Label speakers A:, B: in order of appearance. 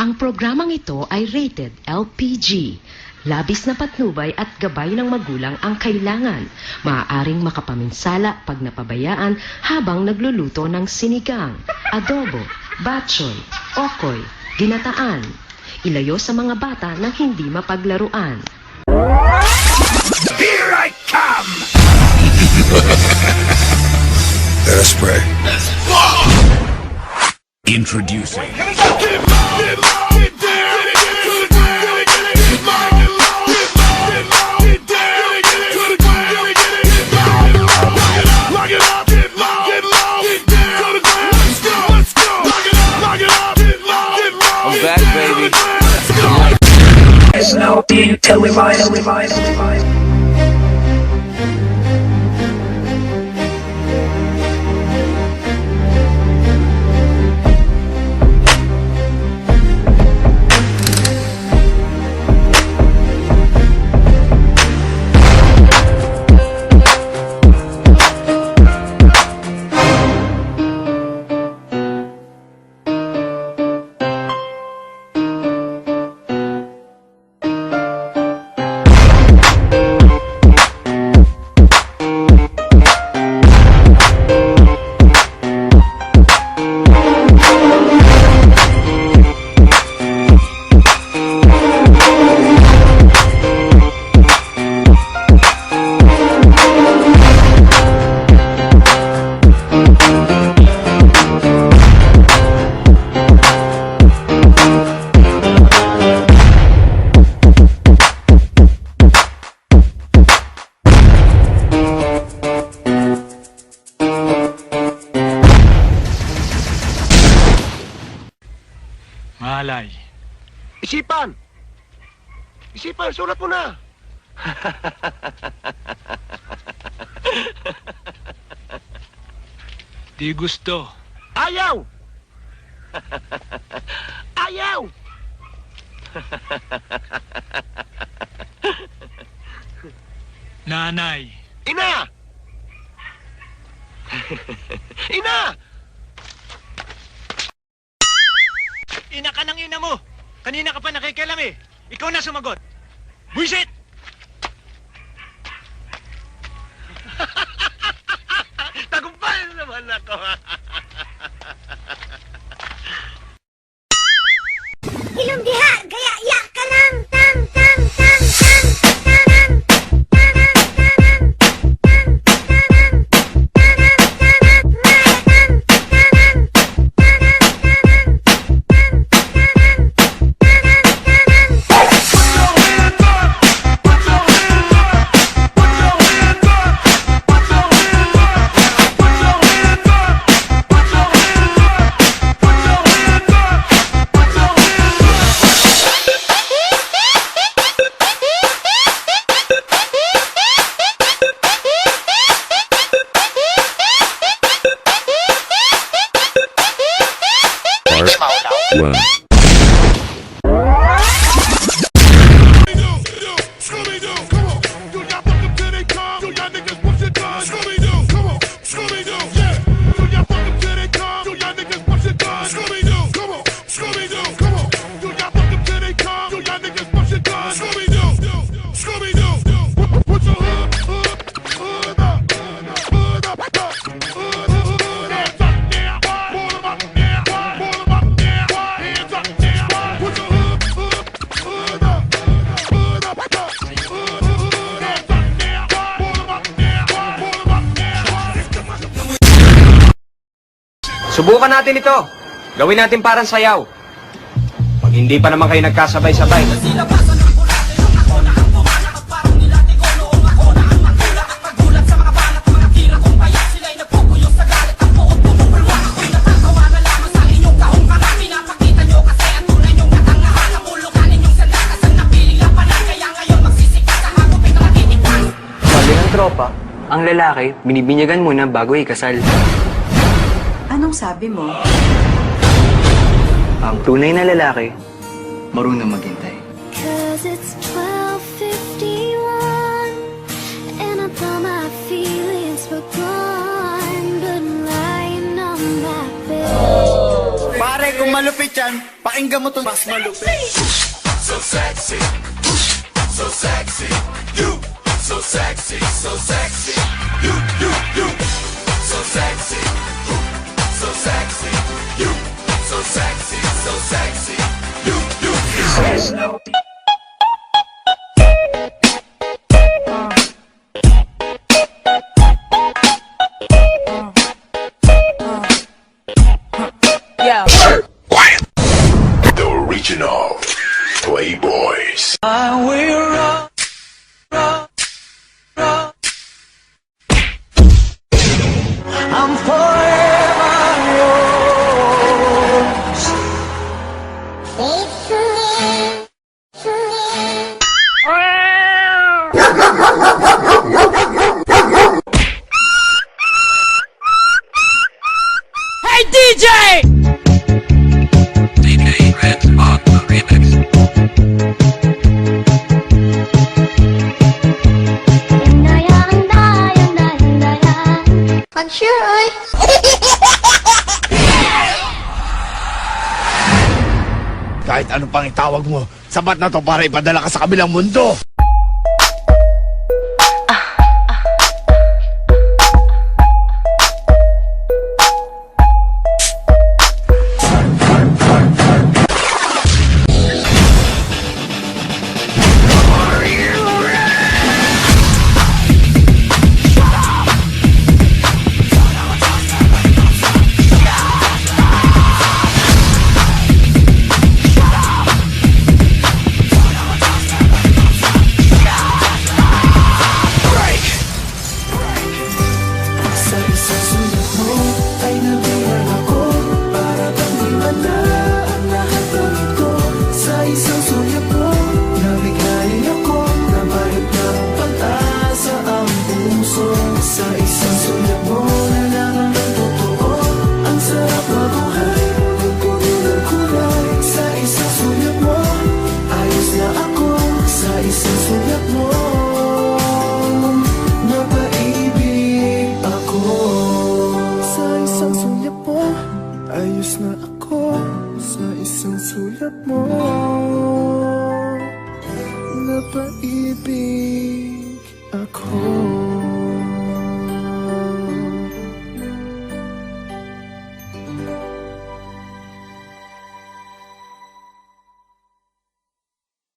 A: Ang programang ito ay rated LPG. Labis na patnubay at gabay ng magulang ang kailangan. Maaaring makapaminsala pag napabayaan habang nagluluto ng sinigang, adobo, batchoy, okoy, ginataan. Ilayo sa mga bata na hindi mapaglaruan.
B: Here I come!
C: Let us pray.
B: Introducing.
D: I'm back, baby.
E: There's no need till we ride.
F: Malay.
G: Isipan! Isipan, sulat mo na!
F: Di gusto.
G: Ayaw! Ayaw!
F: Nanay.
G: Ina! Ina!
F: Ina ka ng ina mo! Kanina ka pa nakikialam eh! Ikaw na sumagot! Buisit!
G: Tagumpay na naman ako!
H: Ilong diha, gaya ya ka lang, tang tang tang tang tarang, tarang tarang, tang tarang, tarang tarang, maya tang tarang, tarang tarang, tang tarang, tarang tarang.
C: One.
D: Subukan natin ito. Gawin natin parang sayaw. Pag hindi pa naman kayo nagkasabay-sabay.
I: Sabi ng tropa, ang lalaki, binibinyagan muna bago ikasal.
J: Anong sabi mo?
I: Ang tunay na lalaki, marunong maghintay.
H: 'Cause it's 12:51 and I thought my feelings were gone, but lying on my bed.
D: Pare
E: kung malupit yan, pakinggan mo to mas malupit.
B: So sexy. So sexy. You. So sexy. So sexy. You. So sexy. So sexy. You. So sexy. So sexy. You. Says no. Quiet. The original Playboys.
E: I'm forever yours.
F: Hey, DJ!
B: DJ Red on the remix.
H: I'm sure.
B: Kahit ano pang itawag mo, sapat na to para ipadala ka sa kabilang mundo.